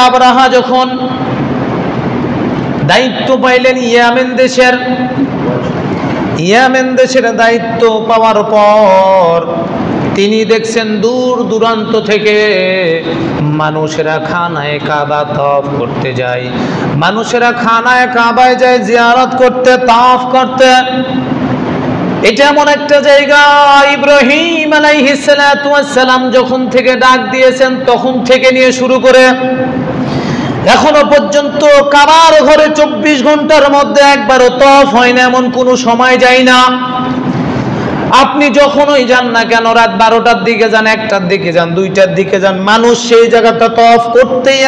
আবরাহা যখন দায়িত্ব পাইলেন ইয়ামেন দেশের দায়িত্ব পাওয়ার পর তিনি দেখছেন দূর দূরান্ত থেকে মানুষেরা খানায়ে কাবা তওয়াফ করতে যায়, মানুষেরা খানায়ে কাবায় যায় জিয়ারত করতে, তাওয়াফ করতে। এটা এমন একটা জায়গা, ইব্রাহিম আলাইহিস সালাতু ওয়াস সালাম যখন থেকে ডাক দিয়েছেন তখন থেকে নিয়ে শুরু করে এখনো পর্যন্ত কাবার ঘরে 24 ঘন্টার মধ্যে একবারও তওয়াফ হয় না, এমন কোনো সময় যায় না। আপনি যখনই যান না কেন, রাত 12টার দিকে যান, 1টার দিকে যান, 2টার দিকে যান, মানুষ সেই জায়গাটা তওয়াফ করতেই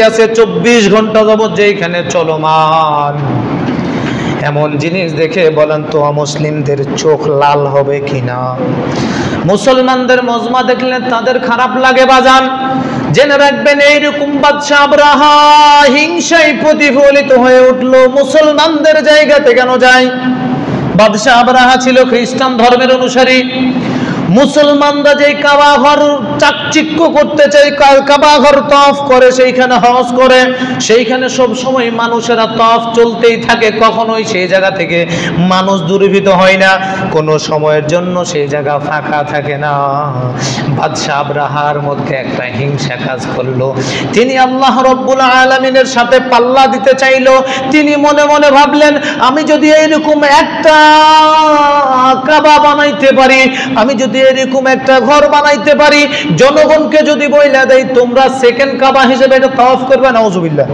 আছে 24 ঘন্টা যাবত যেখানে চলমান। এমন জিনিস দেখে বলেন তো মুসলিমদের চোখ লাল হবে কিনা? মুসলমানদের মজমা দেখলে তাদের খারাপ লাগে বাজান। জেনে রাখবেন এইরকম বাদশা আবরাহা হিংসায় প্রতিফলিত হয়ে উঠলো মুসলমানদের জায়গাতে কেন যায়? বাদশা আবরাহা ছিল খ্রিস্টান ধর্মের অনুসারী। মুসলমানরা যে কাবা ঘর চাকচিক্য করতে চায়, কাবা ঘর তওয়াফ করে, সেইখানে হজ করে, সেইখানে সব সময় মানুষেরা তওয়াফ চলতেই থাকে, কখনোই সেই জায়গা থেকে মানুষ দূরীভূত হয় না, কোনো সময়ের জন্য সেই জায়গা ফাঁকা থাকে না। বাদশা আবরাহার মধ্যে একটা হিংসা কাজ করলো। তিনি আল্লাহ রব্বুল আলামিনের সাথে পাল্লা দিতে চাইলো। তিনি মনে মনে ভাবলেন, আমি যদি এইরকম একটা কাবা বানাইতে পারি, আমি যদি এরকম একটা ঘর বানাইতে পারি, জনগণকে যদি বইলা দেই তোমরা সেকেন্ড কাবা হিসেবে এটা তাওয়াফ করবে, নাউজুবিল্লাহ।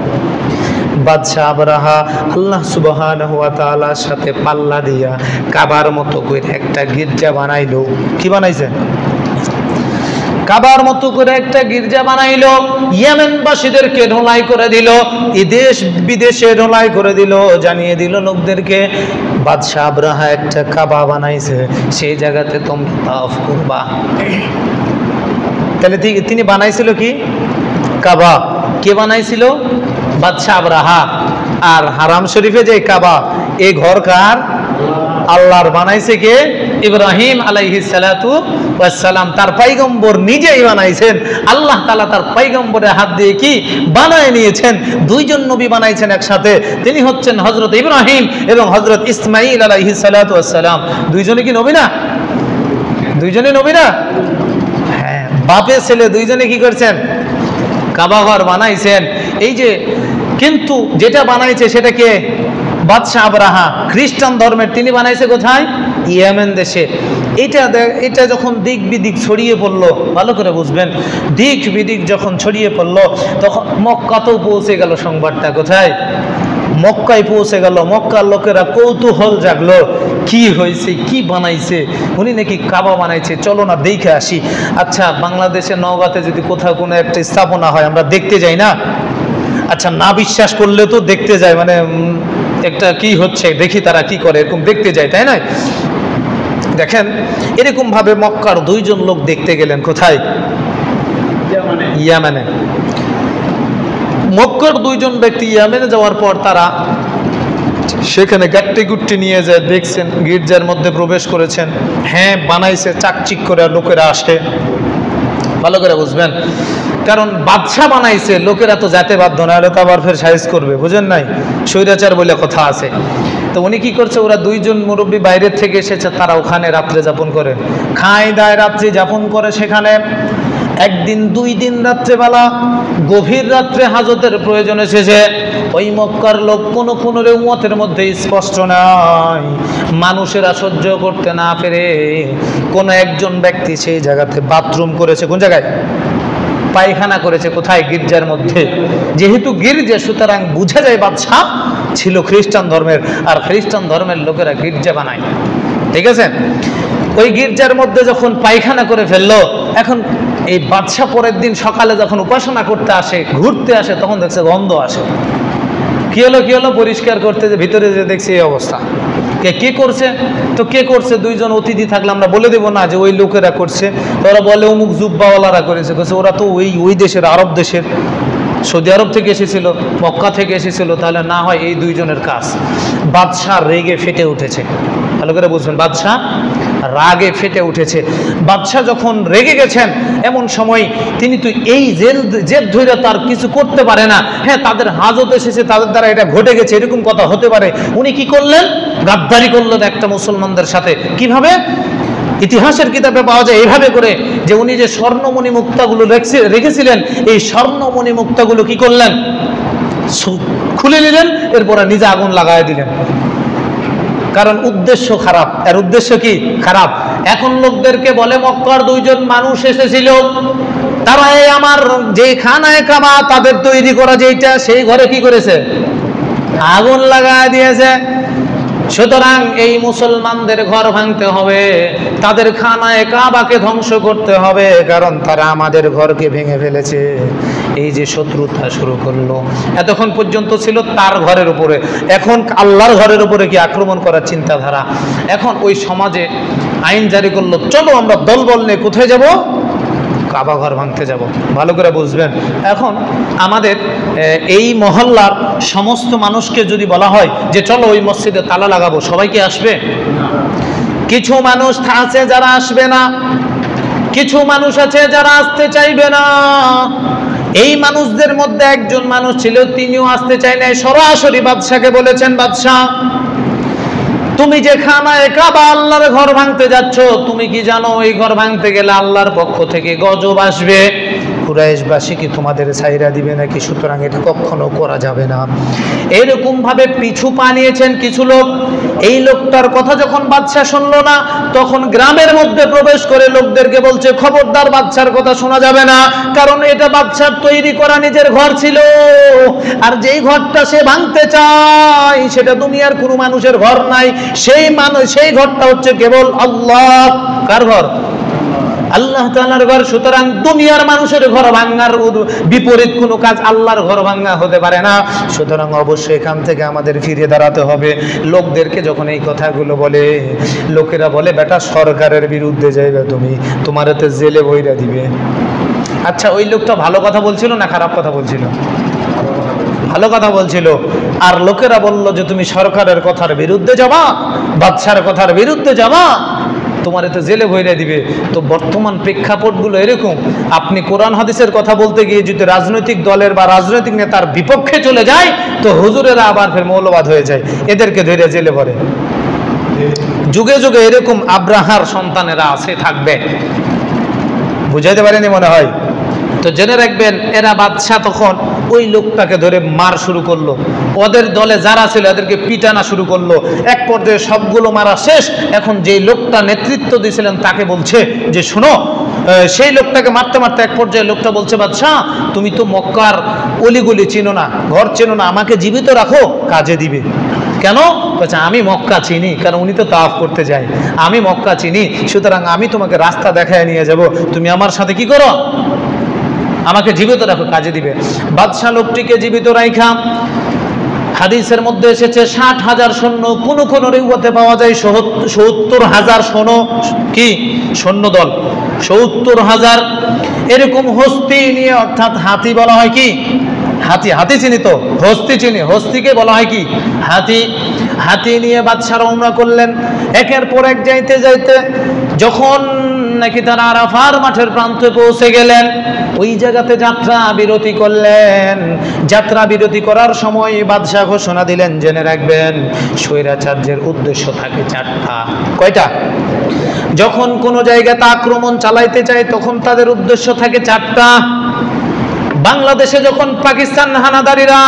বাদশা আবরাহা আল্লাহ সুবহানাহু ওয়া তাআলার সাথে পাল্লা দিয়া কাবার মতো করে একটা গির্জা বানাইলো। কি বানাইছে? কাবার মতো করে একটা গির্জা বানাইলো। ইয়েমেনবাসীদেরকে ঢোলাই করে দিল, দেশ বিদেশে ঢোলাই করে দিল, জানিয়ে দিল লোকদেরকে বাদশা আবরাহা একটা কাবা বানাইছে, সেই জায়গাতে তোমরা তাওয়াফ করবা। তাহলে তিনি বানাইছিল কি? কাবা। কে বানাইছিল? বাদশা আবরাহা। আর হারাম শরীফে যে কাবা, এই ঘর কার? আল্লাহর। বানাইছে কে? ইব্রাহিম আলাইহিস সালাতু ওয়াস সালাম। তার পয়গম্বর নিজেই বানাইছেন। আল্লাহ তাআলা তার পয়গম্বরের হাত দিয়ে কি বানায় নিয়েছেন? দুইজন নবী বানাইছেন একসাথে। তিনি হচ্ছেন হযরত ইব্রাহিম এবং হযরত ইসমাঈল আলাইহিস সালাতু ওয়াস সালাম। দুইজনে কি নবী না? দুইজনে নবী না? হ্যাঁ, বাপে ছেলে দুইজনে কি করছেন? কাবা ঘর বানাইছেন। এই যে, কিন্তু যেটা বানাইছে সেটা কে? বাদশা আবরাহা, খ্রিস্টান ধর্মের। তিনি বানাইছে কোথায়? ইয়েমেন দেশে। এটা যখন দিক বিদিক ছড়িয়ে পড়লো, ভালো করে বুঝবেন, দিক বিদিক যখন ছড়িয়ে পড়লো তখন মক্কাতেও পৌঁছে গেল সংবাদটা। কোথায়? মক্কায় পৌঁছে গেল। মক্কার লোকেরা কৌতূহল জাগলো, কি হয়েছে, কি বানাইছে, উনি নাকি কাবা বানাইছে, চলো না দেখে আসি। আচ্ছা, বাংলাদেশের নওগাঁতে যদি কোথাও কোনো একটা স্থাপনা হয় আমরা দেখতে যাই না? আচ্ছা, না বিশ্বাস করলে তো দেখতে যায়, মানে একটা কি হচ্ছে দেখি তারা কি করে, এরকম দেখতে যায়, তাই না? দেখেন, এরকম ভাবে মক্কার দুইজন লোক দেখতে গেলেন। কোথায়? ইয়ামেনে। মক্কার দুইজন ব্যক্তি ইয়ামেনে যাওয়ার পর তারা সেখানে গাট্টি গুট্টি নিয়ে যায়, দেখছেন গির্জার মধ্যে প্রবেশ করেছেন। হ্যাঁ, বানাইছে চাকচিক করে, লোকেরা আসে। ভালো করে বুঝবেন, কারণ বাদশা বানাইছে, লোকেরা তো যেতে বাধ্য, না হলে তো আবার ফের সাইজ করবে, বুঝেন নাই? স্বৈরাচার বলে কথা আছে। তো উনি কি করছে, ওরা দুইজন মুরব্বী বাইরের থেকে এসেছে, তারা ওখানে রাত্রে যাপন করে, খায় দায় রাত্রি যাপন করে সেখানে। একদিন, 2 দিন রাত্রেবেলা, গভীর রাত্রে হাজতের প্রয়োজন এসেছে। ওই মক্কার লোক কোনো উম্মতের মধ্যে স্পষ্ট নাই, মানুষেরা সহ্য করতে না পেরে কোনো একজন ব্যক্তি সেই জায়গাতে বাথরুম করেছে। কোন জায়গায়? পায়খানা করেছে। কোথায়? গির্জার মধ্যে। যেহেতু গির্জা, সুতরাং বুঝা যায় বাদশা ছিল খ্রিস্টান ধর্মের, আর খ্রিস্টান ধর্মের লোকেরা গির্জা বানায়, ঠিক আছে? ওই গির্জার মধ্যে যখন পায়খানা করে ফেললো, এখন এই বাদশা পরের দিন সকালে যখন উপাসনা করতে আসে, ঘুরতে আসে, তখন দেখছে গন্ধ আসে। কি হলো পরিষ্কার করতে যে ভিতরে যে দেখছি এই অবস্থা। কে করছে? তো কে করছে? দুইজন অতিথি থাকলে আমরা বলে দেবো না যে ওই লোকেরা করছে? ওরা বলে অমুক জুব্বাওয়ালারা করেছে। ওরা তো ওই দেশের, আরব দেশের, সৌদি আরব থেকে এসেছিল, মক্কা থেকে এসেছিল, তাহলে না হয় এই দুইজনের কাজ। বাদশা রেগে ফেটে উঠেছে। ভালো করে বুঝবেন, বাদশা রাগে ফেটে উঠেছে। বাদশাহ যখন রেগে গেছেন, এমন সময় তিনি তো এই জেদ ধরে তার কিছু করতে পারে না। হ্যাঁ, তাদের হাজত এসেছে, তাদের দ্বারা এটা ঘটে গেছে, এরকম কথা হতে পারে। উনি কি করলেন? গাদ্দারি করলেন একটা মুসলমানদের সাথে। কিভাবে? ইতিহাসের কিতাবে পাওয়া যায় এইভাবে করে, যে উনি যে স্বর্ণমণি মুক্তাগুলো রেখেছিলেন, এই স্বর্ণমণি মুক্তাগুলো কি করলেন? খুলে নিলেন, এরপরে নিজে আগুন লাগাই দিলেন। কারণ উদ্দেশ্য খারাপ। এর উদ্দেশ্য কি? খারাপ। এখন লোকদেরকে বলে, মক্কার দুইজন মানুষ এসেছিল, তারা এই আমার যে খানায়ে কাবা তাদের তৈরি করা যেটা, সেই ঘরে কি করেছে? আগুন লাগায় দিয়েছে। সুতরাং এই মুসলমানদের ঘর ভাঙতে হবে, তাদের খানায়ে কাবাকে ধ্বংস করতে হবে, কারণ তারা আমাদের ঘরকে ভেঙে ফেলেছে। এই যে শত্রুতা শুরু করলো, এতক্ষণ পর্যন্ত ছিল তার ঘরের উপরে, এখন আল্লাহর ঘরের উপরে কি আক্রমণ করার চিন্তাধারা। এখন ওই সমাজে আইন জারি করলো, চলো আমরা দলবল নিয়ে কোথায় যাব? কাবা ঘর ভাঙতে যাব। ভালো করে বুঝবেন। এখন আমাদের এই মহল্লার সমস্ত মানুষকে যদি বলা হয় যে চলো ওই মসজিদে তালা লাগাবো, সবাই কি আসবে? কিছু মানুষ আছে যারা আসবে না, কিছু মানুষ আছে যারা আসতে চাইবে না। এই মানুষদের মধ্যে একজন মানুষ ছিল, তিনিও আসতে চাই নাই। সরাসরি বাদশাকে বলেছেন, বাদশাহ তুমি যে খানায়ে কাবা আল্লাহর ঘর ভাঙতে যাচ্ছ, তুমি কি জানো এই ঘর ভাঙতে গেলে আল্লাহর পক্ষ থেকে গজব আসবে? কুরাইশবাসী কি তোমাদের ছাইরা দিবে নাকি? সুতরাং এটা কখনো করা যাবে না। এরকম ভাবে পিছু পা নিয়েছেন কিছু লোক। এই লোকটার কথা যখন বাদশা শুনলো না, তখন গ্রামের মধ্যে প্রবেশ করে লোকদেরকে বলছে, খবরদার, বাদশার কথা শোনা যাবে না, কারণ এটা বাদশার তৈরি করা নিজের ঘর ছিল, আর যেই ঘরটা সে ভাঙতে চায় সেটা দুনিয়ার কোনো মানুষের ঘর নাই। সেই ঘরটা হচ্ছে কেবল আল্লাহ। কার ঘর? আল্লাহ তাআলার ঘর। সুতরাং দুনিয়ার মানুষের ঘর ভাঙার বিপরীত কোনো কাজ আল্লাহর ঘর ভাঙা হতে পারে না। সুতরাং অবশ্যই এখান থেকে আমাদের ফিরে দাঁড়াতে হবে। লোকদেরকে যখন এই কথাগুলো বলে, লোকেরা বলে, বেটা সরকারের বিরুদ্ধে যাইবে তুমি, তোমার হাতে জেলে বইরা দিবে। আচ্ছা, ওই লোকটা ভালো কথা বলছিল না খারাপ কথা বলছিল? ভালো কথা বলছিল। আর লোকেরা বলল যে তুমি সরকারের কথার বিরুদ্ধে যাবা, বাদশার কথার বিরুদ্ধে যাবা, তোমার এতে জেলে ভইরা দিবে। তো বর্তমান প্রেক্ষাপটগুলো এরকম, আপনি কোরআন হাদিসের কথা বলতে গিয়ে যদি রাজনৈতিক দলের বা রাজনৈতিক নেতার বিপক্ষে চলে যায়, তো হুজুরেরা আবার ফের মৌলবাদ হয়ে যায়, এদেরকে ধরে জেলে ভরে। যুগে যুগে এরকম আব্রাহার সন্তানেরা আছে, থাকবে। বুঝাইতে পারেনি মনে হয়? তো জেনে রাখবেন, এরা বাদশাহ তখন ওই লোকটাকে ধরে মার শুরু করলো। ওদের দলে যারা ছিল এদেরকে পিটানা শুরু করলো। এক পর্যায়ে সবগুলো মারা শেষ। এখন যে লোকটা নেতৃত্ব দিয়েছিলেন তাকে বলছে যে শোনো, সেই লোকটাকে মারতে মারতে এক পর্যায়ে লোকটা বলছে, বাদশাহ তুমি তো মক্কার অলিগলি চিনো না, ঘর চেনো না, আমাকে জীবিত রাখো, কাজে দিবে। কেন? বলছে আমি মক্কা চিনি, কারণ উনি তো তাওয়াফ করতে যায়, আমি মক্কা চিনি, সুতরাং আমি তোমাকে রাস্তা দেখায় নিয়ে যাব, তুমি আমার সাথে কি করো, আমাকে জীবিত রাখো, কাজে দিবে। বাদশাহ লোকটিকে জীবিত রাখা। হাদিসের মধ্যে এসেছে 60,000 সৈন্য, কোন কোন রিওয়ায়াতে পাওয়া যায় 70,000 সৈন্য, কি সৈন্যদল 70,000। এরকম হস্তি নিয়ে, অর্থাৎ হাতি বলা হয় কি হাতি, হাতি চিনি তো, হস্তি চিনি, হস্তিকে বলা হয় কি হাতি। হাতি নিয়ে বাদশা রওনা করলেন। একের পর এক যাইতে যাইতে যখন নাকি তারা আরাফার মাঠের প্রান্তে পৌঁছে গেলেন, ওই জায়গাতে যাত্রা বিরতি করলেন। যাত্রা বিরতি করার সময় বাদশাহ ঘোষণা দিলেন, জেনে রাখবেন স্বৈরাচার্যের উদ্দেশ্য থাকে 4টা। কয়টা? যখন কোনো জায়গাতে আক্রমণ চালাইতে চায় তখন তাদের উদ্দেশ্য থাকে 4টা। বাংলাদেশে যখন পাকিস্তান হানাদারিরা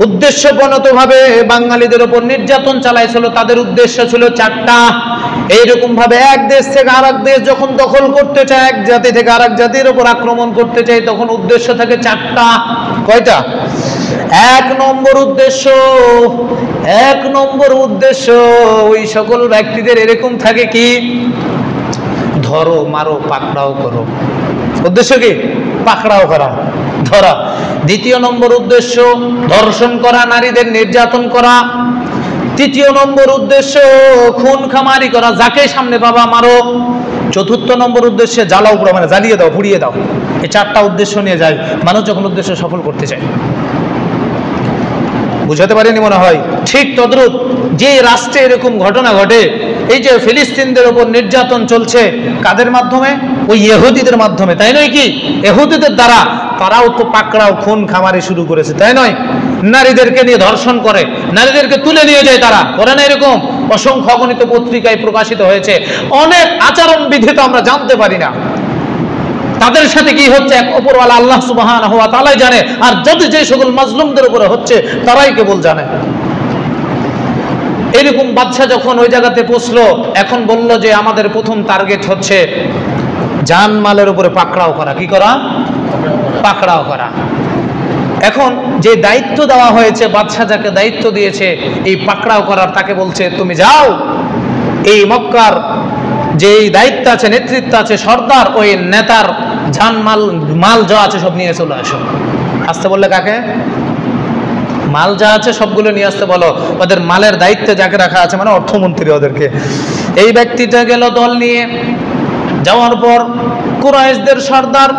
উদ্দেশ্যপ্রণতভাবে বাঙালিদের উপর নির্যাতন চালাইছিল, তাদের উদ্দেশ্য ছিল 4টা। এইরকম ভাবে এক দেশ থেকে আরেক দেশ যখন দখল করতে চায়, এক জাতি থেকে আরেক জাতির উপর আক্রমণ করতে চায়, তখন উদ্দেশ্য থাকে 4টা। কয়টা? 1 নম্বর উদ্দেশ্য ওই সকল ব্যক্তিদের এরকম থাকে কি, ধরো, মারো, পাকড়াও করো। উদ্দেশ্য কি? পাকড়াও করা, ধরা। 2 নম্বর উদ্দেশ্য ধর্ষণ করা, নারীদের নির্যাতন করা। 3 নম্বর উদ্দেশ্য খুন খামারি করা, যাকে সামনে পাবা মারো। 4 নম্বর উদ্দেশ্যে জ্বালাও পুরো, মানে জ্বালিয়ে দাও, পুড়িয়ে দাও। এই 4টা উদ্দেশ্য নিয়ে যায় মানুষ যখন উদ্দেশ্য সফল করতে চায়। বুঝাতে পারিনি মনে হয়। ঠিক তদ্রুপ যে রাষ্ট্রে এরকম ঘটনা ঘটে, এই যে ফিলিস্তিনদের উপর নির্যাতন চলছে, কাদের মাধ্যমে? ওই ইহুদিদের মাধ্যমে, তাই নয় কি? ইহুদিদের দ্বারা তারাও তো পাকড়াও খুন খামারি শুরু করেছে, তাই নয়? নারীদেরকে নিয়ে ধর্ষণ করে, নারীদেরকে তুলে নিয়ে যায়, তারা করে না এরকম? অসংখ্য অগণিত পত্রিকায় প্রকাশিত হয়েছে। অনেক আচরণ বিধি তো আমরা জানতে পারি না, তাদের সাথে কি হচ্ছে এক অপরওয়ালা আল্লাহ সুবহানাহু ওয়া তাআলাই জানে, আর যদি যে সকল মাজলুমদের উপরে হচ্ছে তারাই কেবল জানে। এরকম বাদশা যখন ওই জায়গাতে পৌঁছলো, এখন বলল যে আমাদের প্রথম টার্গেট হচ্ছে জানমালের উপরে পাকড়াও করা। কি করা? পাকড়াও করা। এখন যে দায়িত্ব দেওয়া হয়েছে, বাদশা যাকে দায়িত্ব দিয়েছে এই পাকড়াও করার, তাকে বলছে তুমি যাও এই মক্কার যে দায়িত্ব আছে, নেতৃত্ব আছে, সর্দার, ওই নেতার জানমাল মাল যা আছে সব নিয়ে চলে আসো। আসতে বললে কাকে? মাল যা আছে সবগুলো নিয়ে আসতে বলো। ওদের মালের দায়িত্বে যাকে রাখা আছে, মানে অর্থমন্ত্রী ওদেরকে। এই ব্যক্তিটা গেল দল নিয়ে। যাওয়ার পর কুরাইশদের সর্দার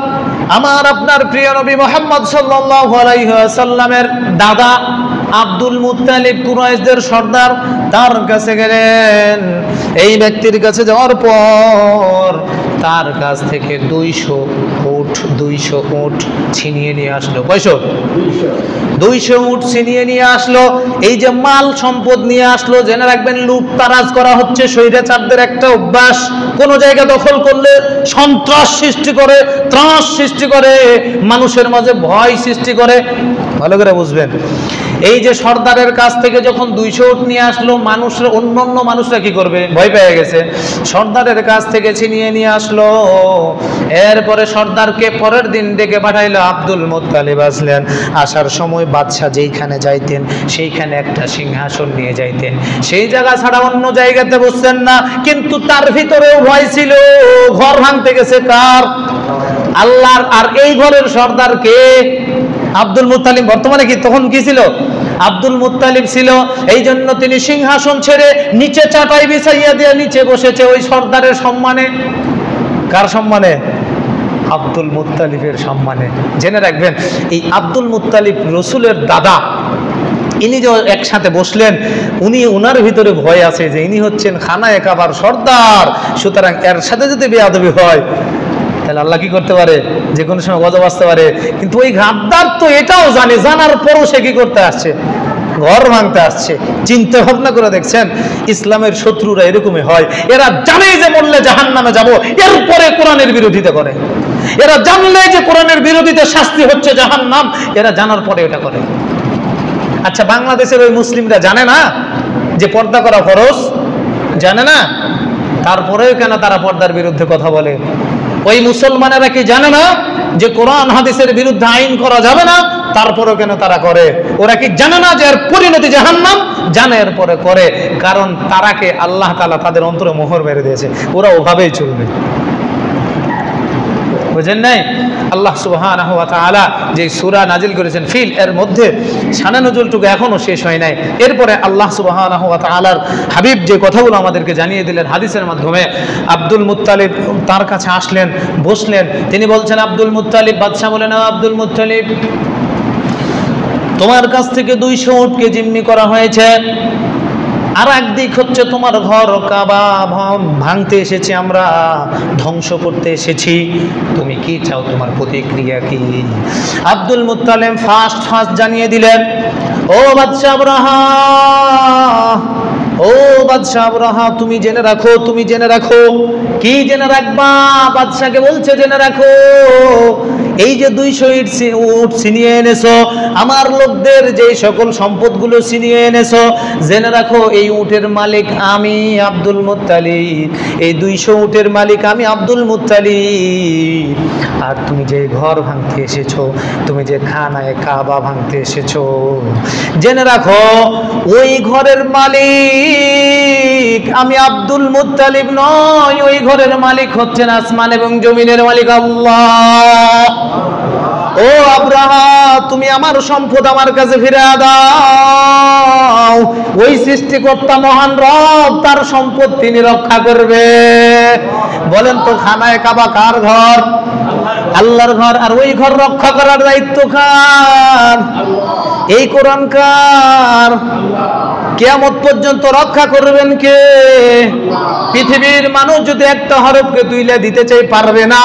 আমার আপনার প্রিয় নবী মুহাম্মদ সাল্লাল্লাহু আলাইহি ওয়াসাল্লামের দাদা আব্দুল মুত্তালিব, কুরাইশদের সর্দার, তার কাছে গেলেন। এই ব্যক্তির কাছে যাওয়ার পর তার কাছ থেকে 200 উট ছিনিয়ে নিয়ে আসলো। কয়শো? 200 উট ছিনিয়ে নিয়ে আসলো। এই যে মাল সম্পদ নিয়ে আসলো, জেনে রাখবেন লুটতারাজ করা হচ্ছে স্বৈরাচারদের একটা অভ্যাস। কোন জায়গা দখল করলে সন্ত্রাস সৃষ্টি করে, ত্রাস সৃষ্টি করে, মানুষের মাঝে ভয় সৃষ্টি করে। ভালো করে বুঝবেন। এই যে সর্দারের কাছ থেকে যখন 200 উট নিয়ে আসলো, মানুষরা, অন্যান্য মানুষরা কি করবে? ভয় পেয়ে গেছে। সর্দারের কাছ থেকে ছিনিয়ে নিয়ে আসলো। এরপরে সর্দারকে পরের দিন ডেকে পাঠাইলো। আব্দুল মুত্তালিব আসলেন। আসার সময় বাদশা যেইখানে যাইতেন সেইখানে একটা সিংহাসন নিয়ে যাইতেন, সেই জায়গা ছাড়া অন্য জায়গাতে বসছেন না। কিন্তু তার ভিতরেও ভয় ছিল। ঘর ভাঙতে গেছে কার? আল্লাহর। আর এই ঘরের সর্দার কে? Abdul Muttalib. বর্তমানে কি, তখন কি ছিল? আব্দুল মুত্তালিব ছিল। এই জন্য তিনি সিংহাসন ছেড়ে নিচে চাটাই বিছাইয়া দিয়ে নিচে বসেছে, ওই সর্দারের সম্মানে। কার সম্মানে? আব্দুল মুত্তালিবের সম্মানে। জেনে রাখবেন, এই আব্দুল মুত্তালিব রসুলের দাদা। ইনি যে একসাথে বসলেন, উনার ভিতরে ভয় আছে যে ইনি হচ্ছেন খানায়ে কাবার সর্দার, সুতরাং এর সাথে যদি বেয়াদবি হয় তাহলে আল্লাহ কি করতে পারে? যে কোনো সময় গজব আসতে পারে। কিন্তু ওই গাদ্দার তো এটাও জানে, জানার পরও সে কি করতে আসছে? ঘর ভাঙতে আসছে। চিন্তা ভাবনা করে দেখছেন, ইসলামের শত্রুরা এরকমই হয়। এরা জানে যে মরলে জাহান্নামে যাব, এরপরে কোরআনের বিরোধিতা করে। এরা জানলে যে কোরআনের বিরোধিতা শাস্তি হচ্ছে জাহান্নাম, এরা জানার পরে এটা করে। আচ্ছা, বাংলাদেশের ওই মুসলিমরা জানে না যে পর্দা করা ফরজ? জানে না? তারপরেও কেন তারা পর্দার বিরুদ্ধে কথা বলে? ওই মুসলমানেরা কি জানে না যে কোরআন হাদিসের বিরুদ্ধে আইন করা যাবে না? তারপরেও কেন তারা করে? ওরা কি জানে না যে এর পরিণতি জাহান্নাম? জানে, এরপরে করে। কারণ তারাকে আল্লাহ তাআলা তাদের অন্তরে মোহর মেরে দিয়েছে, ওরা ওভাবেই চলবে। বুঝেন নাই? আল্লাহ সুবহানাহু ওয়া তাআলা যে সূরা নাজিল করেছেন ফিল, এর মধ্যে শানে নজুলটুকু এখনো শেষ হয় নাই। এরপরে আল্লাহ সুবহানাহু ওয়া তাআলার হাবিব যে কথাগুলো আমাদেরকে জানিয়ে দিলেন হাদিসের মাধ্যমে। আব্দুল মুত্তালিব তার কাছে আসলেন, বসলেন। তিনি বলছেন, আব্দুল মুত্তালিব, বাদশা বলেন, আব্দুল মুত্তালিব, তোমার কাছ থেকে 200 উটকে জিম্মি করা হয়েছে। আর একদিক হচ্ছে তোমার ঘর কাবা ভাঙতে এসেছি আমরা, ধ্বংস করতে এসেছি। তুমি কি চাও? তোমার প্রতিক্রিয়া কি? আব্দুল মুত্তালিব ফার্স্ট জানিয়ে দিলেন, ও বাদশা আবরাহা, ও বাদশা আবরাহা, তুমি জেনে রাখো, তুমি জেনে রাখো। কি জেনে রাখবা? বাদশাকে বলছে, জেনে রাখো, এই যে 200 উট ছিনিয়ে এনেছো, আমার লোকদের যে সকল সম্পদগুলো ছিনিয়ে এনেছো, জেনে রাখো এই উটের মালিক আমি আব্দুল মুত্তালিব। এই 200 উটের মালিক আমি আব্দুল মুত্তালিব। আর তুমি যে ঘর ভাঙতে এসেছো, তুমি যে খানায়ে কাবা ভাঙতে এসেছো, জেনে রাখো ওই ঘরের মালিক আমি আব্দুল মুত্তালিব নয়। ওই ঘরের মালিক হচ্ছেন আসমান এবং জমিনের মালিক আল্লাহ। ও আব্রাহা, তুমি আমার সম্পদ আমার কাছে ফিরে দাও। ওই সৃষ্টিকর্তা মহান রব, তার সম্পদ তিনি রক্ষা করবে। বলেন তো, খানায়ে কাবা কার ঘর? আল্লাহর ঘর, আর ওই ঘর রক্ষা করার দায়িত্ব কার? এই কোরআন কার? কিয়ামত পর্যন্ত রক্ষা করবেন কে? পৃথিবীর মানুষ যদি একটা হরফকে তুইলা দিতে চাই পারবে না।